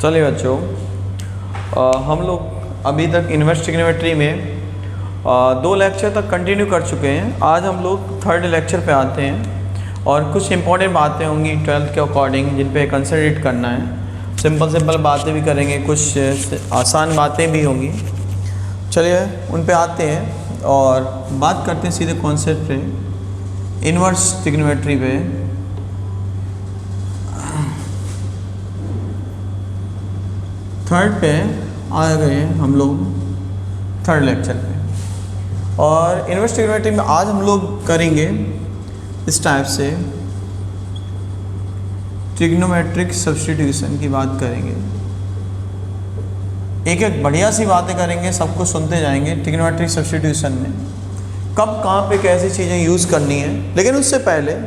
चलिए बच्चों, हम लोग अभी तक इन्वर्स ट्रिग्नोमेट्री में 2 लेक्चर तक कंटिन्यू कर चुके हैं। आज हम लोग 3rd लेक्चर पे आते हैं और कुछ इंपॉर्टेंट बातें होंगी 12th के अकॉर्डिंग जिन पे कंसंट्रेट करना है। सिंपल बातें भी करेंगे, कुछ आसान बातें भी होंगी। चलिए उन पे आते हैं और बात करते हैं सीधे कॉन्सेप्ट पे, इन्वर्स ट्रिग्नोमेट्री पे। थर्ड पे आ गए हम लोग 3rd लेक्चर पे, और इन्वर्स ट्रिग्नोमेट्री में आज हम लोग करेंगे इस टाइप से ट्रिग्नोमेट्रिक सब्स्टिट्यूशन की बात करेंगे। एक एक बढ़िया सी बातें करेंगे, सब कुछ सुनते जाएंगे। ट्रिग्नोमेट्रिक सब्स्टिट्यूशन में कब कहाँ पे कैसी चीज़ें यूज़ करनी है, लेकिन उससे पहले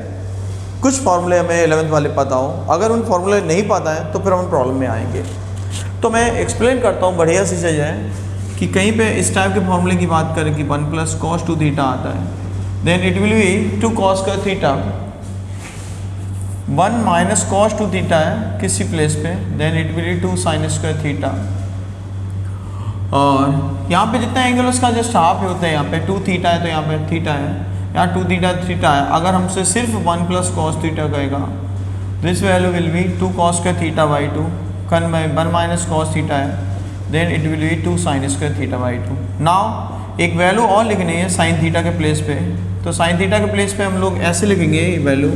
कुछ फार्मूले हमें 11th वाले पता हो। अगर उन फार्मूले नहीं पता है तो फिर हम प्रॉब्लम में आएंगे। तो मैं एक्सप्लेन करता हूँ बढ़िया सी चीज़ है कि कहीं पे इस टाइप के फॉर्मूले की बात करें कि 1 + cos 2 थीटा आता है, then it will be 2 cos square theta. 1 - cos 2 theta है किसी प्लेस पे, then it will be 2 sin square theta. और यहाँ पे जितना एंगल उसका जस्ट हाफ ही होता है। यहाँ पे 2 थीटा है तो यहाँ पे थीटा है, यहाँ 2 थीटा है। अगर हमसे सिर्फ 1 + cos थीटा कहेगा, this value will be 2 cos square theta by 2। 1 - cos theta है, then it will be 2 sin square theta by 2। Now एक वैल्यू और लिखनी है साइन थीटा के प्लेस पे, तो साइन थीटा के प्लेस पे हम लोग ऐसे लिखेंगे ये value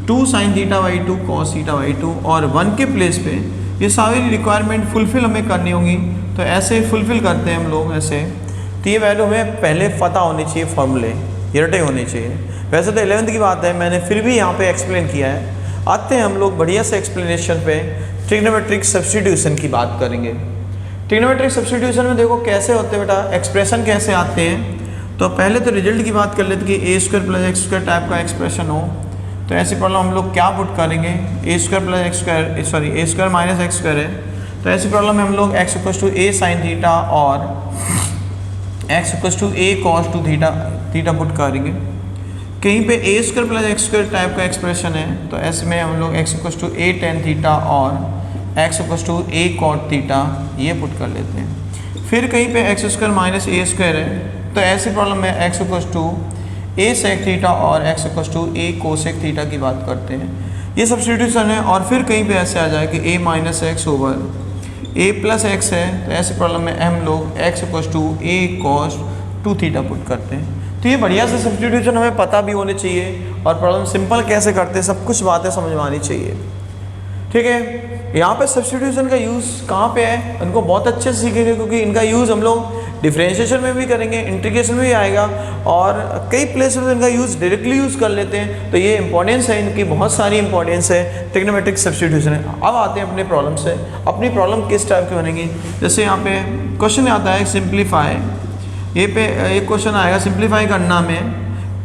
2 sin theta by 2 cos theta by 2, और 1 के प्लेस पे ये सारी रिक्वायरमेंट फुलफिल हमें करनी होगी। तो ऐसे फुलफिल करते हैं हम लोग ऐसे। तो ये वैल्यू हमें पहले पता होनी चाहिए, फॉर्मूले ये रटे होने चाहिए। वैसे तो 11th की बात है, मैंने फिर भी यहाँ पे एक्सप्लेन किया है। आते हैं हम लोग बढ़िया से एक्सप्लेनेशन पे। ट्रिग्नोमेट्रिक सब्स्टिट्यूशन की बात करेंगे। ट्रिग्नोमेट्रिक सब्स्टिट्यूशन में देखो कैसे होते हैं बेटा, एक्सप्रेशन कैसे आते हैं। तो पहले तो रिजल्ट की बात कर लेते कि a² + x² टाइप का एक्सप्रेशन हो। तो ऐसी प्रॉब्लम हम लोग क्या पुट करेंगे, a² + x² x² है। तो ऐसी प्रॉब्लम में हम लोग x = a sin थीटा और x = a cos 2 theta put करेंगे। कहीं पे a² + x² टाइप का एक्सप्रेशन है, तो ऐसे में हम लोग x = a tan थीटा और x = a cot थीटा ये पुट कर लेते हैं। फिर कहीं पे x² - a² है, तो ऐसी प्रॉब्लम में x = a sec थीटा और x = a cosec थीटा की बात करते हैं। ये सब्स्टिट्यूशन है। और फिर कहीं पे ऐसे आ जाए कि a - x over a + x है, तो ऐसी प्रॉब्लम में हम लोग x = a cos 2 theta put करते हैं। तो ये बढ़िया से सब्स्टिट्यूशन हमें पता भी होने चाहिए, और प्रॉब्लम सिंपल कैसे करते हैं सब कुछ बातें समझ में आनी चाहिए। ठीक है, यहाँ पे सब्स्टिट्यूशन का यूज़ कहाँ पे है, उनको बहुत अच्छे से सीखेंगे, क्योंकि इनका यूज़ हम लोग डिफरेंशिएशन में भी करेंगे, इंटीग्रेशन में भी आएगा, और कई प्लेसेस में इनका यूज़ डायरेक्टली यूज़ कर लेते हैं। तो ये इंपॉर्टेंस है, इनकी बहुत सारी इंपॉर्टेंस है। ट्रिग्नोमेट्रिक सब्स्टिट्यूशन है। अब आते हैं अपने प्रॉब्लम से। अपनी प्रॉब्लम किस टाइप की बनेगी, जैसे यहाँ पे क्वेश्चन आता है सिंप्लीफाई। ये पे एक क्वेश्चन आएगा सिंप्लीफाई करना में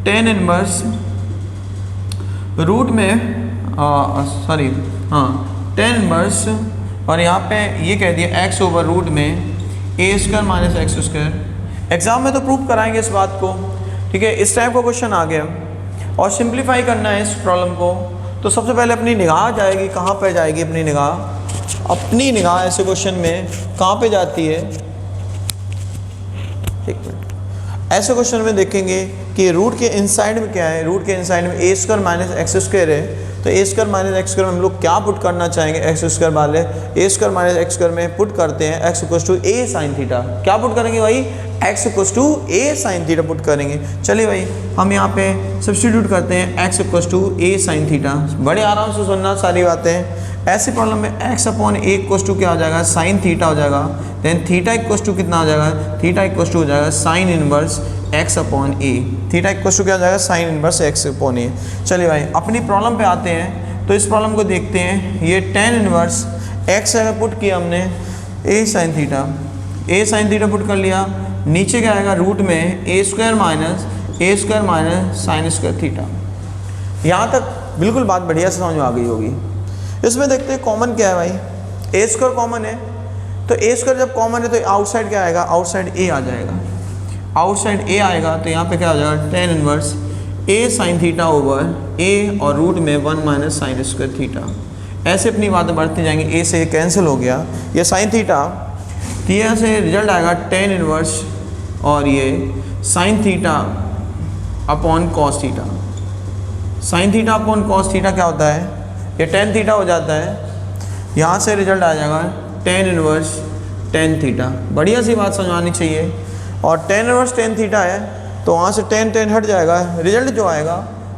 tan इनवर्स रूट में tan इनवर्स, और यहाँ पे ये कह दिया x ओवर रूट में a² - x²। एग्जाम में तो प्रूव कराएंगे इस बात को। ठीक है, इस टाइप का क्वेश्चन आ गया और सिंप्लीफाई करना है इस प्रॉब्लम को। तो सबसे पहले अपनी निगाह जाएगी, कहाँ पे जाएगी अपनी निगाह ऐसे क्वेश्चन में कहाँ पे जाती है। एक मिनट, ऐसे क्वेश्चन में देखेंगे कि रूट के इनसाइड में क्या है। रूट के इनसाइड में a² - x² है, तो a² - x² में हम लोग क्या पुट करना चाहेंगे, x² वाले a² - x² में पुट करते हैं x = a sin थीटा। क्या पुट करेंगे भाई, x = a sin theta put करेंगे। चलिए भाई हम यहाँ पे सब्स्टिट्यूट करते हैं x = a sin थीटा। बड़े आराम से सुनना सारी बातें। ऐसी प्रॉब्लम में x/a क्या हो जाएगा, साइन थीटा हो जाएगा। देन थीटा = कितना हो जाएगा, थीटा = हो जाएगा साइन इनवर्स x/a। थीटा = क्या हो जाएगा, साइन इनवर्स x/a। चलिए भाई अपनी प्रॉब्लम पे आते हैं। तो इस प्रॉब्लम को देखते हैं। ये tan इनवर्स x अगर पुट किया हमने a sin थीटा पुट कर लिया, नीचे क्या आएगा रूट में a² - sin स्क्वायर थीटा। यहाँ तक बिल्कुल बात बढ़िया से समझ में आ गई होगी। इसमें देखते हैं कॉमन क्या है भाई, a² कॉमन है। तो a² जब कॉमन है तो आउटसाइड क्या आएगा, आउटसाइड a आ जाएगा। आउटसाइड a आएगा तो यहाँ पे क्या आ जाएगा, tan inverse a sin theta over a और रूट में 1 - sin स्क्वायर थीटा। ऐसे अपनी बातें बढ़ती जाएंगी, ए से कैंसिल हो गया, ये साइन थीटा, तो यहाँ से रिजल्ट आएगा टेन इनवर्स और ये sine theta upon cos theta. Sine theta upon cos theta क्या होता है, ये टेन थीटा हो जाता है, यहाँ से रिजल्ट आ जाएगा टेन इनवर्स टेन थीटा। बढ़िया सी बात समझानी चाहिए। और टेन इनवर्स टेन थीटा है तो वहाँ से टेन टेन हट जाएगा, रिजल्ट जो आएगा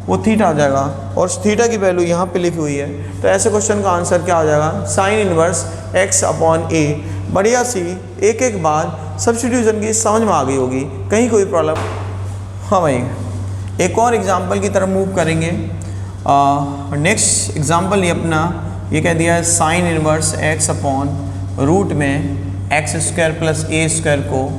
वो थीटा आ जाएगा और थीटा की वैल्यू यहाँ पे लिखी हुई है। तो ऐसे क्वेश्चन का आंसर क्या हो जाएगा, साइन इनवर्स एक्स अपॉन ए। बढ़िया सी एक एक बात सब्स्टिट्यूशन की समझ में आ गई होगी, कहीं कोई प्रॉब्लम। हाँ भाई, एक और एग्जांपल की तरफ मूव करेंगे। नेक्स्ट एग्जांपल ये अपना ये कह दिया है sine inverse x upon root में x square plus a square को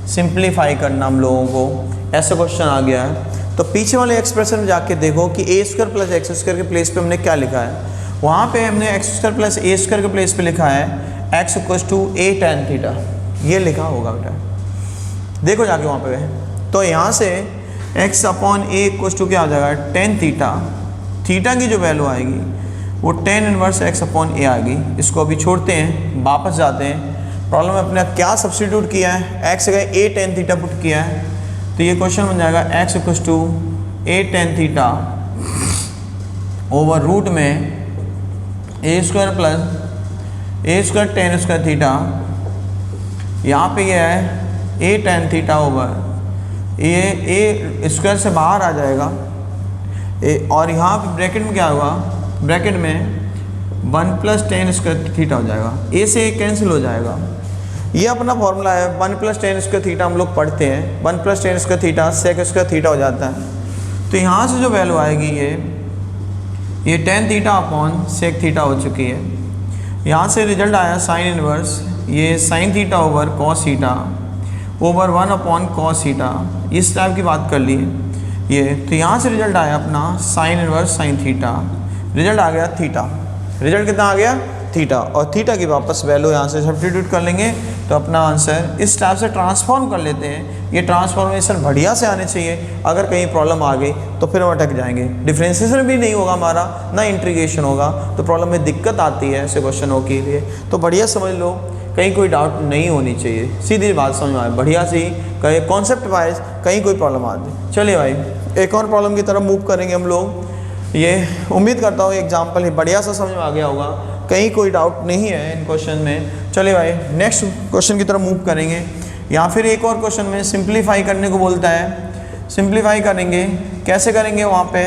सिंप्लीफाई करना हम लोगों को, ऐसा क्वेश्चन आ गया है। तो पीछे वाले एक्सप्रेशन में जाके देखो कि ए स्क्वायर प्लस एक्स स्क्वायर के प्लेस पे हमने क्या लिखा है। वहाँ पे हमने x square plus a square के प्लेस पे लिखा है x equals to a tan theta, ये लिखा होगा बेटा, देखो जाके वहाँ पे। तो यहाँ से x upon a equals to क्या हो जाएगा, टेन थीटा। थीटा की जो वैल्यू आएगी वो टेन इनवर्स एक्स अपॉन ए आएगी। इसको अभी छोड़ते हैं, वापस जाते हैं। प्रॉब्लम में अपने क्या सब्स्टिट्यूट किया है, एक्स जगह ए टेन थीटा पुट किया है, तो ये क्वेश्चन बन जाएगा x equals to a tan theta over root में a square plus a square tan square theta. यहाँ पे ये है a tan theta over a square से बाहर आ जाएगा और यहाँ पे ब्रैकेट में क्या होगा, ब्रैकेट में one plus tan square theta हो जाएगा, ए से ए कैंसिल हो जाएगा। ये अपना फॉर्मूला है, one plus tan square theta हम लोग पढ़ते हैं, one plus tan square theta sec square theta हो जाता है। तो यहाँ से जो वैल्यू आएगी ये tan theta upon sec theta हो चुकी है। यहाँ से रिजल्ट आया साइन इनवर्स ये sine theta over cos theta over one upon cos theta, इस टाइप की बात कर ली ये। तो यहाँ से रिजल्ट आया अपना sine inverse sine theta, result आ गया थीटा। रिजल्ट कितना आ गया, थीटा। और थीटा की वापस वैल्यू यहाँ से सब्स्टिट्यूट कर लेंगे तो अपना आंसर इस टाइप से ट्रांसफॉर्म कर लेते हैं। ये ट्रांसफॉर्मेशन बढ़िया से आने चाहिए, अगर कहीं प्रॉब्लम आ गई तो फिर हम अटक जाएंगे। डिफ्रेंशिएशन भी नहीं होगा हमारा, ना इंटीग्रेशन होगा, तो प्रॉब्लम में दिक्कत आती है ऐसे क्वेश्चनों के लिए। तो बढ़िया समझ लो, कहीं कोई डाउट नहीं होनी चाहिए, सीधी बात समझ में आए, बढ़िया सी कहीं कॉन्सेप्ट वाइज कहीं कोई प्रॉब्लम आती। चलिए भाई, एक और प्रॉब्लम की तरफ मूव करेंगे हम लोग। ये उम्मीद करता हूँ एग्जाम्पल ही बढ़िया सा समझ में आ गया होगा, कहीं कोई डाउट नहीं है इन क्वेश्चन में। चलिए भाई, नेक्स्ट क्वेश्चन की तरफ मूव करेंगे। या फिर एक और क्वेश्चन में सिंप्लीफाई करने को बोलता है। सिंप्लीफाई करेंगे, कैसे करेंगे वहाँ पे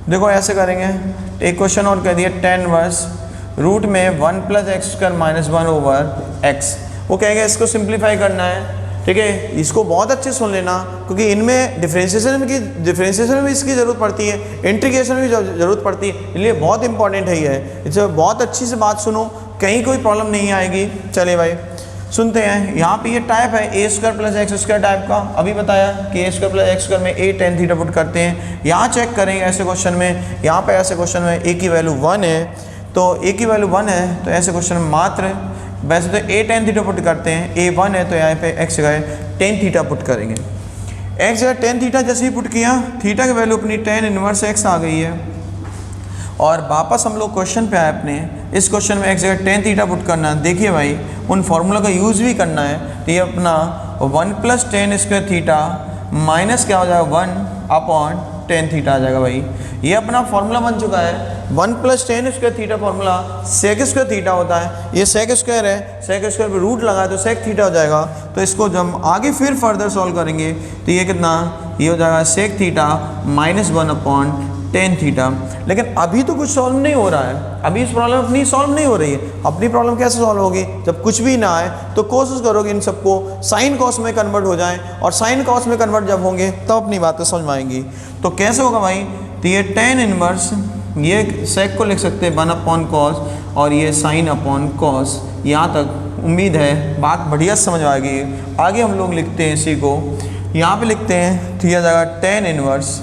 देखो, ऐसे करेंगे। एक क्वेश्चन और कह दिया टेन इनवर्स रूट में one plus x square minus one over x. वो कहेंगे इसको सिंप्लीफाई करना है, ठीक है। इसको बहुत अच्छे सुन लेना, क्योंकि इनमें डिफरेंशिएशन में भी इसकी ज़रूरत पड़ती है, इंटीग्रेशन में भी ज़रूरत पड़ती है, इसलिए बहुत इंपॉर्टेंट है ये। इसे बहुत अच्छी से बात सुनो, कहीं कोई प्रॉब्लम नहीं आएगी। चलिए भाई सुनते हैं। यहाँ पे ये टाइप है A square plus x square type का, अभी बताया कि ए स्क्वायर प्लस एक्स स्क्वायर में ए टेन थीटा पुट करते हैं। यहाँ चेक करेंगे ऐसे क्वेश्चन में, यहाँ पे ऐसे क्वेश्चन में ए की वैल्यू 1 है, तो ए की वैल्यू 1 है, तो ऐसे क्वेश्चन में मात्र वैसे तो ए टेन थीटा पुट करते हैं, ए 1 है तो यहाँ पे एक्स जगह टेन थीटा पुट करेंगे। एक्स जगह टेन थीटा जैसे ही पुट किया, थीटा की वैल्यू अपनी टेन इनवर्स एक्स आ गई है। और वापस हम लोग क्वेश्चन पे आए अपने, इस क्वेश्चन में एक्स जगह टेन थीटा पुट करना है। देखिए भाई, उन फॉर्मूला का यूज़ भी करना है, तो ये अपना one plus tan square theta minus क्या हो जाएगा 1 अपॉन टेन थीटा आ जाएगा। भाई ये अपना फॉर्मूला बन चुका है, one plus tan square theta formula sec square theta होता है। ये सेक स्क्वायर है, सेक स्क्वायर पे रूट लगा है तो सेक थीटा हो जाएगा। तो इसको जब आगे फिर फर्दर सॉल्व करेंगे तो ये कितना, ये हो जाएगा sec theta minus 1 upon tan theta. लेकिन अभी तो कुछ सॉल्व नहीं हो रहा है, अभी इस प्रॉब्लम अपनी सॉल्व नहीं हो रही है। अपनी प्रॉब्लम कैसे सॉल्व होगी, जब कुछ भी ना आए तो कोशिश करोगे इन सबको साइन कॉस में कन्वर्ट हो जाएं, और साइन कॉस में कन्वर्ट जब होंगे तब अपनी बातें समझ में आएंगी। तो कैसे होगा भाई, तो ये टेन इनवर्स, ये सेक को लिख सकते हैं 1 अपॉन कॉस, और ये साइन अपॉन कॉस। यहाँ तक उम्मीद है बात बढ़िया समझ आ गई। आगे हम लोग लिखते हैं इसी को, यहाँ पे लिखते हैं, तो यह जाएगा टेन इनवर्स,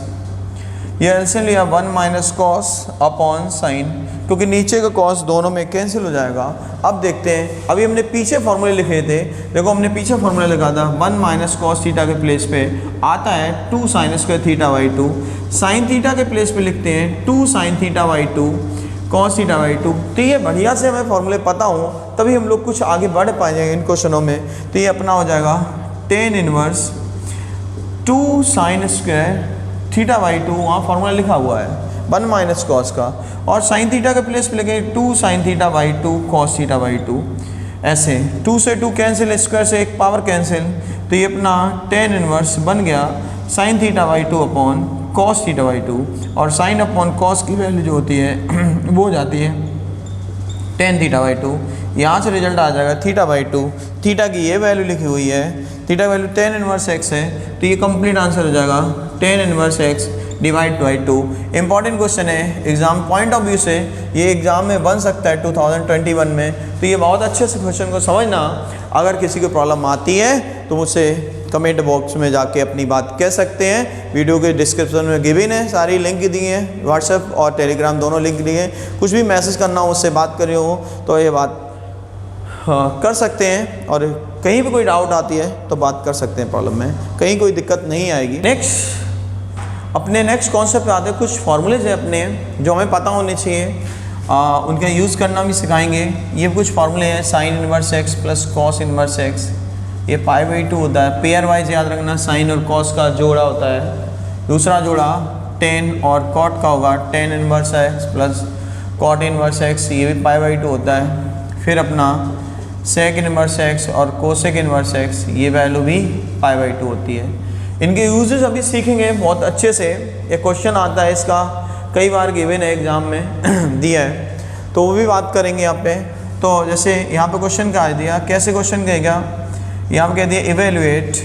ये एलसीएम लिया 1 माइनस कॉस अपॉन साइन, क्योंकि नीचे का कॉस दोनों में कैंसिल हो जाएगा। अब देखते हैं, अभी हमने पीछे फॉर्मूले लिखे थे, देखो हमने पीछे फॉर्मूला लिखा था 1 माइनस कॉस थीटा के प्लेस पे आता है 2 sine square theta by 2, sine theta के प्लेस पे लिखते हैं 2 sine theta by 2, cos theta by 2। तो ये बढ़िया से हमें फॉर्मूले पता हो तभी हम लोग कुछ आगे बढ़ पाएंगे इन क्वेश्चनों में। तो ये अपना हो जाएगा tan inverse 2 sine square theta by 2, वहाँ फॉर्मूला लिखा हुआ है 1 माइनस कॉस का, और साइन थीटा के प्लेस पे लिखे 2 sine theta by 2 cos theta by 2। ऐसे 2 से 2 कैंसिल, स्क्वायर से एक पावर कैंसिल, तो ये अपना टेन इनवर्स बन गया sine theta by 2 upon cos theta by 2, और साइन अपॉन कॉस की वैल्यू जो होती है वो हो जाती है टेन थीटा बाई 2। यहाँ से रिजल्ट आ जाएगा थीटा बाई 2, थीटा की ये वैल्यू लिखी हुई है, theta value ten inverse x है, तो ये कंप्लीट आंसर हो जाएगा ten inverse x divide by 2। Important question है एग्जाम पॉइंट ऑफ व्यू से, ये एग्जाम में बन सकता है 2021 में, तो ये बहुत अच्छे से क्वेश्चन को समझना। अगर किसी को प्रॉब्लम आती है तो मुझसे कमेंट बॉक्स में जाके अपनी बात कह सकते हैं। वीडियो के डिस्क्रिप्शन में गिवन है, सारी लिंक दी हैं, व्हाट्सएप और टेलीग्राम दोनों लिंक दिए हैं। कुछ भी मैसेज करना हो, मुझसे बात कर रहे हो तो ये बात कर सकते हैं, और कहीं भी कोई डाउट आती है तो बात कर सकते हैं प्रॉब्लम में, कहीं कोई दिक्कत नहीं आएगी। अपने नेक्स्ट कॉन्सेप्ट पे आते हैं। कुछ फार्मूलेज हैं अपने जो हमें पता होने चाहिए, उनका यूज़ करना भी सिखाएंगे। ये कुछ फार्मूले हैं, sign inverse x plus cos inverse x, ये पाई बाई 2 होता है। पेयर वाइज याद रखना, साइन और कॉस का जोड़ा होता है। दूसरा जोड़ा टेन और कॉट का होगा, tan inverse x plus cot inverse x, ये भी पाई बाई 2 होता है। फिर अपना सेक इनवर्स एक्स और कोसेक इनवर्स एक्स, ये वैल्यू भी पाई बाई 2 होती है। इनके यूजेस अभी सीखेंगे बहुत अच्छे से। ये क्वेश्चन आता है इसका, कई बार गिवन है एग्जाम में दिया है, तो वो भी बात करेंगे यहाँ पे। तो जैसे यहाँ पे क्वेश्चन का दिया, कैसे क्वेश्चन कहेगा, यहाँ पे कह दिया इवेल्युएट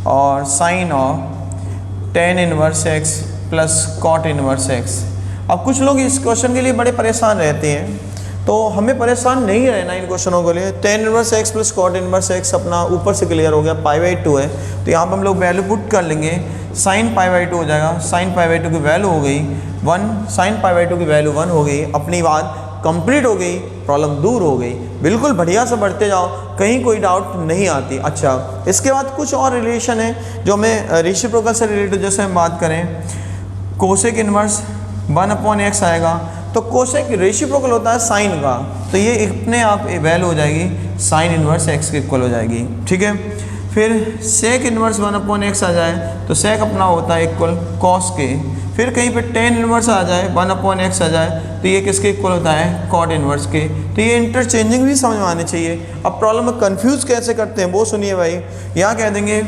और sine of tan inverse x plus cot inverse x. अब कुछ लोग इस क्वेश्चन के लिए बड़े परेशान रहते हैं, तो हमें परेशान नहीं रहना इन क्वेश्चनों के लिए। Tan inverse x plus cot inverse x अपना ऊपर से क्लियर हो गया, पाई बाई 2 है, तो यहाँ पर हम लोग वैल्यू पुट कर लेंगे, साइन पाई बाई 2 हो जाएगा। साइन पाई बाई 2 की वैल्यू हो गई 1, साइन पाई बाई 2 की वैल्यू 1 हो गई। अपनी बात कंप्लीट हो गई, प्रॉब्लम दूर हो गई। बिल्कुल बढ़िया से बढ़ते जाओ, कहीं कोई डाउट नहीं आती। अच्छा, इसके बाद कुछ और रिलेशन है जो हमें रेसिप्रोकल से रिलेटेड, जैसे हम बात करें कोसेक इनवर्स 1 अपॉन एक्स आएगा, तो कोसेक रेसिप्रोकल होता है साइन का, तो ये अपने आप वैल्यू हो जाएगी साइन इनवर्स एक्स के इक्वल हो जाएगी। ठीक है, फिर सेक इनवर्स 1 अपॉन एक्स आ जाए तो सेक अपना होता है इक्वल कॉस के। फिर कहीं पे टेन इनवर्स आ जाए 1 अपॉन एक्स आ जाए तो ये किसके इक्वल होता है, कॉट इनवर्स के। तो ये इंटरचेंजिंग भी समझ में आने चाहिए। अब प्रॉब्लम में कन्फ्यूज़ कैसे करते हैं वो सुनिए भाई। यहाँ कह देंगे,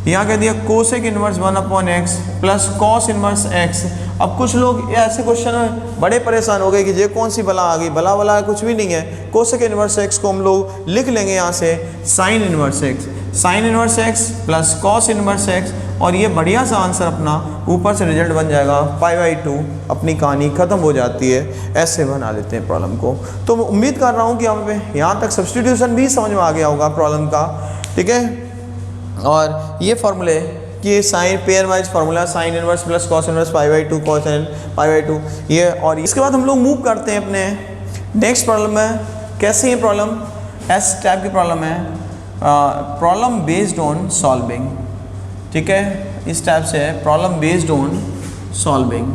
यहाँ कह दिया cosec inverse 1 upon x plus cos inverse x. अब कुछ लोग ऐसे क्वेश्चन में बड़े परेशान हो गए कि ये कौन सी बला आ गई, बला कुछ भी नहीं है। कोसेक इनवर्स एक्स को हम लोग लिख लेंगे यहाँ से sign inverse x, sign inverse x plus cos inverse x, और ये बढ़िया सा आंसर अपना ऊपर से रिजल्ट बन जाएगा पाई बाई 2। अपनी कहानी ख़त्म हो जाती है। ऐसे बना लेते हैं प्रॉब्लम को। तो उम्मीद कर रहा हूँ कि यहाँ तक सब्स्टिट्यूशन भी समझ में आ गया होगा प्रॉब्लम का। ठीक है, और ये फॉर्मूले कि sine pairwise formula, sine inverse plus cos inverse pi by 2 cos n pi by 2 ये। और इसके बाद हम लोग मूव करते हैं अपने नेक्स्ट प्रॉब्लम में। कैसे ये प्रॉब्लम, एस टाइप की प्रॉब्लम है, प्रॉब्लम बेस्ड ऑन सॉल्विंग। ठीक है, इस टाइप से है problem based on solving.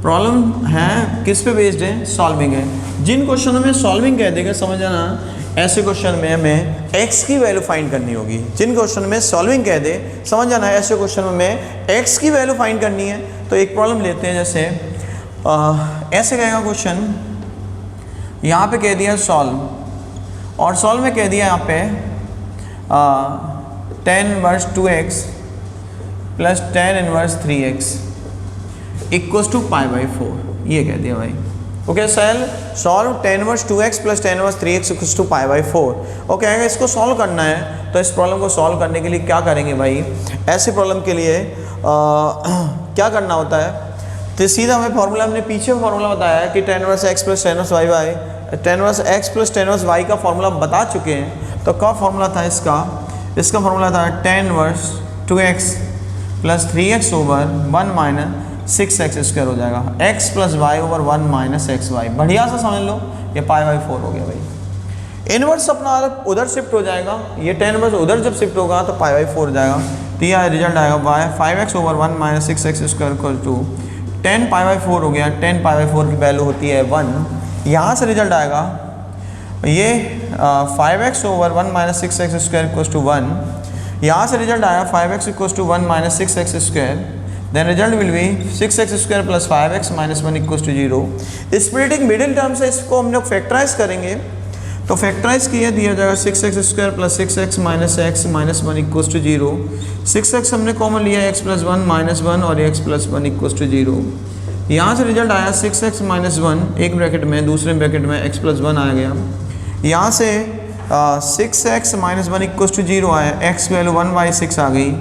Problem है किस पे बेस्ड है, सॉल्विंग है। जिन क्वेश्चनों में सॉल्विंग कह देगा समझ जाना, ऐसे क्वेश्चन में हमें x की वैल्यू फाइंड करनी होगी। जिन क्वेश्चन में सॉल्विंग कह दे समझ जाना, ऐसे क्वेश्चन में हमें x की वैल्यू फाइंड करनी है। तो एक प्रॉब्लम लेते हैं, जैसे ऐसे कहेगा क्वेश्चन, यहाँ पे कह दिया सॉल्व, और सॉल्व में कह दिया यहाँ पे tan inverse 2x plus tan inverse 3x equals to pi by 4, ये कह दिया भाई। Okay, solve tan inverse 2x plus tan inverse 3x equals to pi by 4। Okay, अगर इसको सॉल्व करना है तो इस प्रॉब्लम को सॉल्व करने के लिए क्या करेंगे भाई, ऐसे प्रॉब्लम के लिए क्या करना होता है, तो सीधा हमें फॉर्मूला, हमने पीछे फॉर्मूला बताया है कि tan inverse x plus tan inverse y by tan inverse x plus tan inverse y का फॉर्मूला बता चुके हैं। तो क्या फॉर्मूला था इसका फॉर्मूला था tan inverse 2x plus 3x over 1 minus 6x square हो जाएगा, x plus y over 1 minus x y. बढ़िया से समझ लो, ये पाई बाई 4 हो गया भाई। इनवर्स अपना उधर शिफ्ट हो जाएगा, ये टेन इनवर्स उधर जब शिफ्ट होगा तो पाई बाई 4 हो जाएगा। तो यह रिजल्ट आएगा y 5x over 1 minus 6x square equal to 10 pi by 4 हो गया, 10 पाई बाई 4 की वैल्यू होती है 1। यहाँ से रिजल्ट आएगा ये 5x over 1 minus 6x square equals to 1। यहाँ से रिजल्ट आया 5x equals to 1 minus 6x square, then result will be 6x square plus 5x minus 1 equals to 0। Splitting middle term से इसको हम लोग फैक्टराइज करेंगे, तो फैक्टराइज किया दिया जाएगा 6x square plus 6x minus x minus 1 equals to 0। 6x हमने कॉमन लिया x प्लस 1 माइनस 1 और x प्लस 1 इक्वल्स टू 0। यहाँ से रिजल्ट आया 6x माइनस 1 एक ब्रैकेट में, दूसरे ब्रैकेट में x प्लस 1 आ गया। यहाँ से 6x माइनस 1 इक्वल्स टू 0 आया, x की वैल्यू 1/6 आ गई।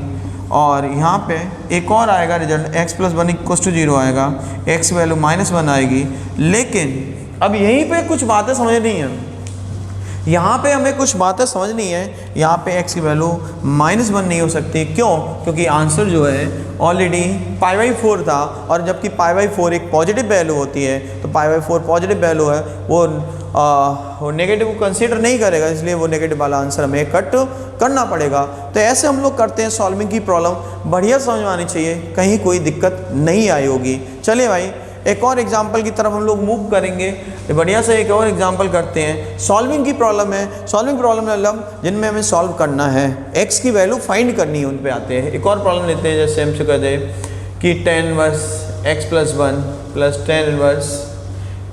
और यहाँ पे एक और आएगा result x plus 1 equals to 0 आएगा, x की वैल्यू माइनस 1 आएगी। लेकिन अब यहीं पे कुछ बातें समझनी है, यहाँ पे हमें कुछ बातें समझनी है। यहाँ पे x की वैल्यू माइनस 1 नहीं हो सकती, क्यों? क्योंकि आंसर जो है ऑलरेडी पाई बाई 4 था, और जबकि पाई बाई 4 एक पॉजिटिव वैल्यू होती है, तो पाई बाई 4 पॉजिटिव वैल्यू है, वो नेगेटिव को कंसीडर नहीं करेगा, इसलिए वो नेगेटिव वाला आंसर हमें कट करना पड़ेगा। तो ऐसे हम लोग करते हैं सॉल्विंग की प्रॉब्लम, बढ़िया समझ में आनी चाहिए, कहीं कोई दिक्कत नहीं आई होगी। चलिए भाई एक और एग्जाम्पल की तरफ हम लोग मूव करेंगे, बढ़िया से एक और एग्जाम्पल करते हैं। सॉल्विंग की प्रॉब्लम है, सॉल्विंग प्रॉब्लम मतलब जिनमें हमें सॉल्व करना है, x की वैल्यू फाइंड करनी है, उन पे आते हैं। एक और प्रॉब्लम लेते हैं, जैसे हमसे कहते हैं कि tan inverse x plus 1 plus tan inverse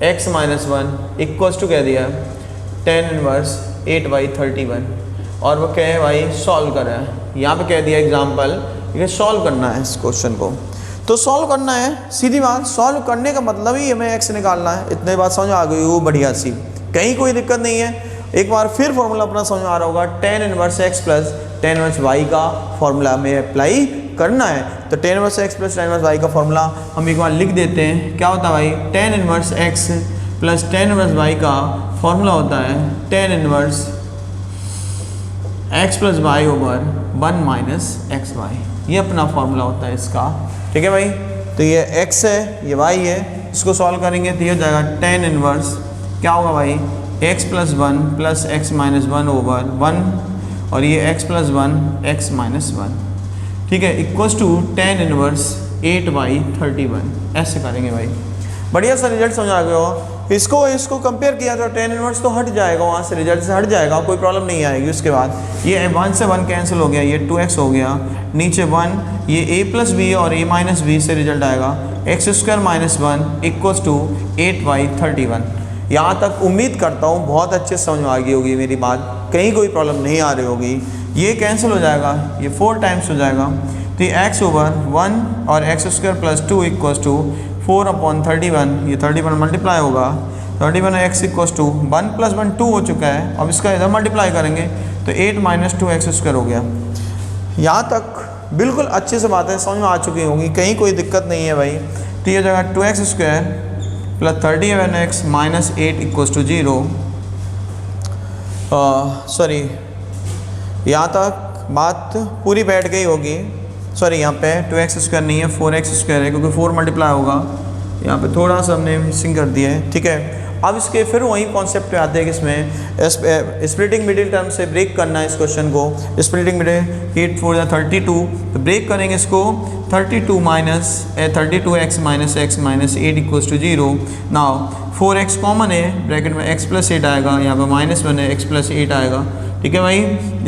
x minus 1 equals to कह दिया tan इनवर्स 8/31, और वो क्या है भाई सॉल्व कर रहा है। यहाँ पे कह दिया एग्जाम्पल ये सॉल्व करना है इस क्वेश्चन को, तो सॉल्व करना है, सीधी बात। सॉल्व करने का मतलब ही हमें x निकालना है, इतने बात समझ आ गई हो, बढ़िया सी, कहीं कोई दिक्कत नहीं है। एक बार फिर फॉर्मूला अपना समझ में आ रहा होगा, tan inverse x plus tan inverse y का फॉर्मूला में अप्लाई करना है। तो tan inverse x plus tan inverse y का फॉर्मूला हम एक बार लिख देते हैं। क्या होता है भाई, tan inverse x plus tan inverse y का फॉर्मूला होता है tan inverse x plus y over 1 minus xy, ये अपना फॉर्मूला होता है इसका। ठीक है भाई, तो ये x है, ये y है, इसको सॉल्व करेंगे तो ये हो जाएगा tan इनवर्स, क्या होगा भाई, x plus 1 plus x minus 1 over 1, और ये x प्लस 1 x माइनस 1, ठीक है, इक्वल्स टू tan इनवर्स 8/31। ऐसे करेंगे भाई, बढ़िया सा रिजल्ट समझ आ गया हो। इसको कंपेयर किया तो tan इनवर्स तो हट जाएगा, वहाँ से रिजल्ट से हट जाएगा, कोई प्रॉब्लम नहीं आएगी। उसके बाद ये 1 से 1 कैंसिल हो गया, ये 2x हो गया, नीचे 1, ये a प्लस बी और a माइनस बी से रिजल्ट आएगा x square minus 1 equals to 8/31। यहाँ तक उम्मीद करता हूँ बहुत अच्छे से समझ में आ गई होगी मेरी बात, कहीं कोई प्रॉब्लम नहीं आ रही होगी। ये कैंसिल हो जाएगा, ये 4 टाइम्स हो जाएगा, तो ये x ओवर 1 और x square plus 2 equals to 4/31, ये 31 मल्टीप्लाई होगा, 31 x इक्वल्स टू 1 प्लस 1 2 हो चुका है। अब इसका इधर मल्टीप्लाई करेंगे तो 8 माइनस 2x स्क्वायर हो गया। यहाँ तक बिल्कुल अच्छे से बातें समझ में आ चुकी होंगी, कहीं कोई दिक्कत नहीं है भाई। तो ये जगह 2x square plus 31x minus 8 equals to 0, sorry यहाँ तक बात पूरी बैठ गई होगी। सॉरी यहाँ पे 2x स्क्वायर नहीं है, 4x स्क्वायर है, क्योंकि 4 मल्टीप्लाई होगा, यहाँ पे थोड़ा सा हमने मिसिंग कर दिया है। ठीक है, अब इसके फिर वही कॉन्सेप्ट पे आते हैं कि इसमें स्प्लिटिंग मिडिल टर्म से ब्रेक करना है इस क्वेश्चन को। स्प्लिटिंग मिडिल 8 4 32, तो ब्रेक करेंगे इसको 32 minus 32x minus x minus 8 equals to 0। Now 4x common है, ब्रैकेट में x प्लस 8 आएगा, यहाँ पे माइनस 1 है, x प्लस 8 आएगा। ठीक है भाई,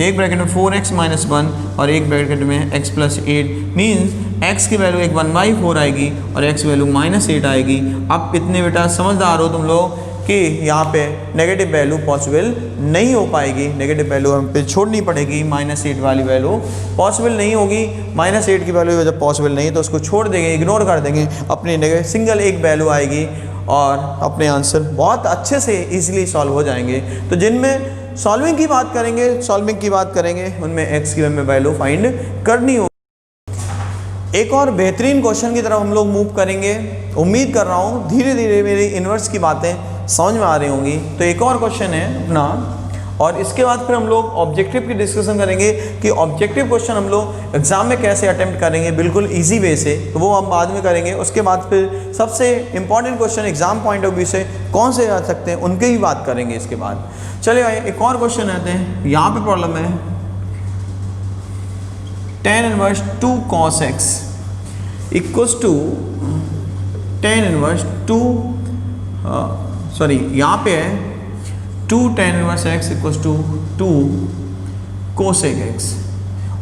एक ब्रैकेट में 4x माइनस 1 और एक ब्रैकेट में x प्लस 8, मीन्स x की वैल्यू एक 1/4 आएगी और x की वैल्यू माइनस 8 आएगी। अब इतने बेटा समझदार हो तुम लोग कि यहाँ पे नेगेटिव वैल्यू पॉसिबल नहीं हो पाएगी, नेगेटिव वैल्यू हम पे छोड़नी पड़ेगी, -8 वाली वैल्यू पॉसिबल नहीं होगी। -8 की वैल्यू जब पॉसिबल नहीं तो उसको छोड़ देंगे, इग्नोर कर देंगे, अपनी सिंगल एक वैल्यू आएगी और अपने आंसर बहुत अच्छे से ईजिली सॉल्व हो जाएंगे। तो जिनमें सॉल्विंग की बात करेंगे उनमें x की हमें वैल्यू फाइंड करनी होगी। एक और बेहतरीन क्वेश्चन की तरफ हम लोग मूव करेंगे। उम्मीद कर रहा हूँ धीरे धीरे मेरी इन्वर्स की बातें समझ में आ रही होंगी। तो एक और क्वेश्चन है अपना, और इसके बाद फिर हम लोग ऑब्जेक्टिव की डिस्कशन करेंगे कि ऑब्जेक्टिव क्वेश्चन हम लोग एग्जाम में कैसे अटेम्प्ट करेंगे बिल्कुल इजी वे से, तो वो हम बाद में करेंगे। उसके बाद फिर सबसे important question exam point of view से कौन से आ सकते हैं उनकी भी बात करेंगे इसके बाद। चलिए भाई एक और क्वेश्चन आते हैं। यहाँ पे प्रॉब्लम है tan inverse 2 cos x equals to tan inverse two sorry यहाँ पे है 2 tan inverse x equals to 2 cosec x,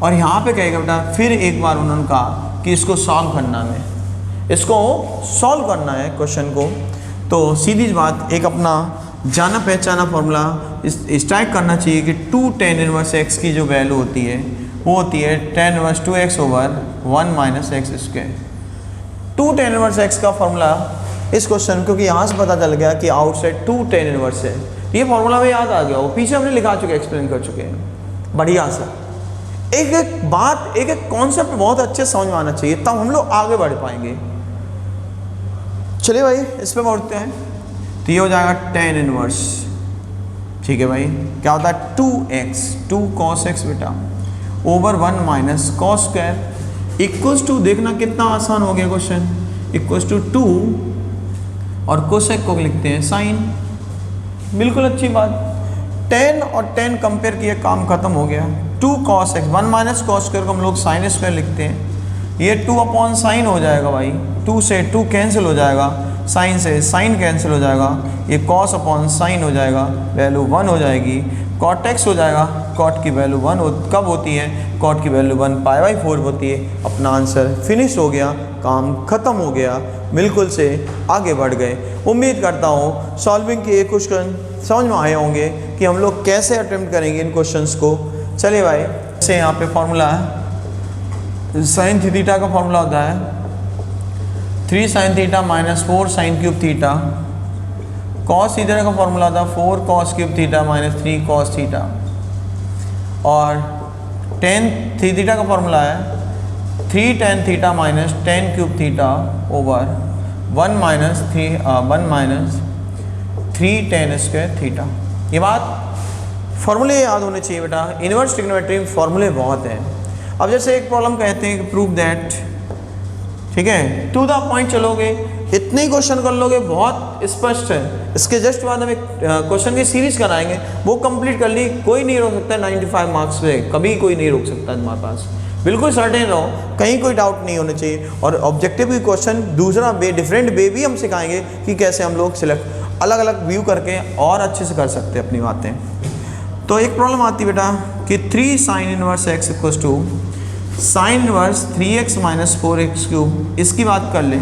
और यहाँ पे कहेगा बेटा फिर एक बार उन्होंने कहा कि इसको सॉल्व करना है, इसको सॉल्व करना है क्वेश्चन को। तो सीधी बात एक अपना जाना पहचाना फॉर्मूला स्ट्राइक करना चाहिए कि 2 tan इनवर्स x की जो वैल्यू होती है वो होती है tan inverse 2x over 1 minus x square. 2 tan inverse x का फॉर्मूला इस क्वेश्चन, क्योंकि यहाँ से पता चल गया कि आउटसाइड 2 tan इनवर्स है, ये फॉर्मूला में याद आ गया, वो पीछे हमने लिखा चुके एक्सप्लेन कर चुके हैं बढ़िया सा। एक एक बात एक एक कॉन्सेप्ट बहुत अच्छे समझ में आना चाहिए, तब हम लोग आगे बढ़ पाएंगे। चलिए भाई इस पे बढ़ते हैं। तो ये हो जाएगा tan इनवर्स, ठीक है भाई, क्या होता है 2x 2 cos x बेटा over 1 minus cos square equals to, देखना कितना आसान हो गया क्वेश्चन, इक्वल्स टू 2 और कोसेक को लिखते हैं साइन, बिल्कुल अच्छी बात। tan और tan कंपेयर किए काम खत्म हो गया। 2 cos x 1 minus cos square को हम लोग साइन स्क्वायर लिखते हैं, ये 2 अपॉन साइन हो जाएगा भाई, 2 से 2 कैंसिल हो जाएगा, साइन से साइन कैंसिल हो जाएगा, ये cos अपॉन साइन हो जाएगा, वैल्यू 1 हो जाएगी, cot x हो जाएगा, cot की वैल्यू 1 कब होती है, cot की वैल्यू 1 π/4 होती है। अपना आंसर फिनिश हो गया, काम खत्म हो गया, बिल्कुल से आगे बढ़ गए। उम्मीद करता हूँ सॉल्विंग के ये क्वेश्चन समझ में आए होंगे कि हम लोग कैसे अटेम्प्ट करेंगे इन क्वेश्चंस को। चलिए भाई, जैसे यहाँ पे फॉर्मूला है साइन थीटा का फॉर्मूला होता है 3 sin theta minus 4 sin cube theta, cos theta का फॉर्मूला था 4 cos cube theta minus 3 cos theta, और tan थीटा का फॉर्मूला है 3 tan theta minus tan cube theta over 1 minus 3 tan square theta. ये बात फॉर्मूले याद होने चाहिए बेटा, इनवर्स ट्रिग्नोमेट्री में फॉर्मूले बहुत हैं। अब जैसे एक प्रॉब्लम कहते हैं कि प्रूव दैट, ठीक है, टू द पॉइंट चलोगे, इतने ही क्वेश्चन कर लोगे, बहुत स्पष्ट है। इसके जस्ट बाद हम एक क्वेश्चन की सीरीज कराएंगे, वो कंप्लीट कर ली, कोई नहीं रोक सकता 95 मार्क्स पे, कभी कोई नहीं रोक सकता तुम्हारे पास, बिल्कुल सर्टेन रहो, कहीं कोई डाउट नहीं होना चाहिए। और ऑब्जेक्टिव की क्वेश्चन दूसरा वे डिफरेंट वे भी हम सिखाएंगे कि कैसे हम लोग सिलेक्ट अलग अलग व्यू करके और अच्छे से कर सकते हैं अपनी बातें। तो एक प्रॉब्लम आती बेटा कि 3 sin inverse x equals to sine inverse 3x minus 4x cube, इसकी बात कर लें।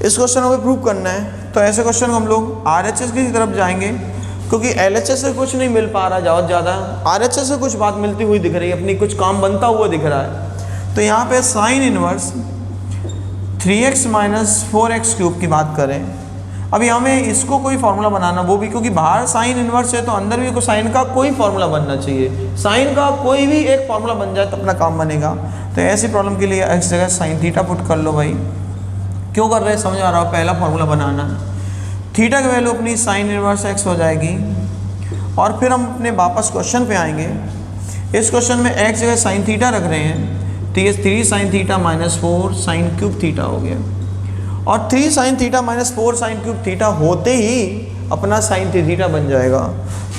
इस क्वेश्चन को प्रूव करना है, तो ऐसे क्वेश्चन को हम लोग RHS की तरफ जाएंगे, क्योंकि LHS से कुछ नहीं मिल पा रहा ज़्यादा, RHS से कुछ बात मिलती हुई दिख रही है, अपनी कुछ काम बनता हुआ दिख रहा है। तो यहाँ पे sign inverse 3x minus 4x cube की बात करें, अभी हमें इसको कोई फार्मूला बनाना, वो भी क्योंकि बाहर साइन इनवर्स है तो अंदर भी साइन का कोई फार्मूला बनना चाहिए, साइन का कोई भी एक फार्मूला बन जाए तो अपना काम बनेगा। तो ऐसी प्रॉब्लम के लिए इस जगह साइन थीटा पुट कर लो भाई, क्यों कर रहे हैं समझ आ रहा हो, पहला फार्मूला बनाना। थीटा की वैल्यू अपनी साइन इनवर्स x हो जाएगी, और फिर हम अपने वापस क्वेश्चन पे आएंगे। इस क्वेश्चन में x जगह साइन थीटा रख रहे हैं, तो ये 3 sin theta minus 4 sin cube theta हो गया, और 3 sin theta minus 4 sin cube theta होते ही अपना साइन थीटा बन जाएगा।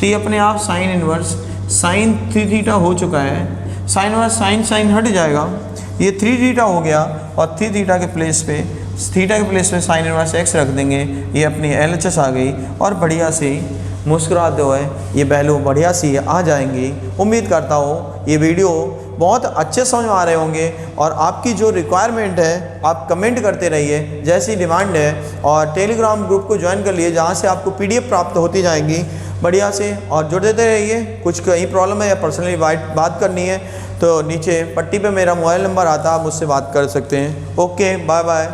तो ये अपने आप साइन इनवर्स साइन 3 थीटा हो चुका है, साइन इनवर्स साइन साइन हट जाएगा, ये 3 थीटा हो गया, और 3 थीटा के प्लेस पे साइन इनवर्स x रख देंगे, ये अपनी LHS आ गई, और बढ़िया से मुस्कुराते हुए ये वैल्यू बढ़िया सी आ जाएंगी। उम्मीद करता हूँ ये वीडियो बहुत अच्छे समझ में आ रहे होंगे, और आपकी जो रिक्वायरमेंट है आप कमेंट करते रहिए, जैसी डिमांड है, और टेलीग्राम ग्रुप को ज्वाइन कर लिए, जहाँ से आपको PDF प्राप्त होती जाएंगी बढ़िया से, और जुड़ते रहिए। कुछ कहीं प्रॉब्लम है या पर्सनली बात करनी है तो नीचे पट्टी पे मेरा मोबाइल नंबर आता है, आप मुझसे बात कर सकते हैं। Okay, bye bye.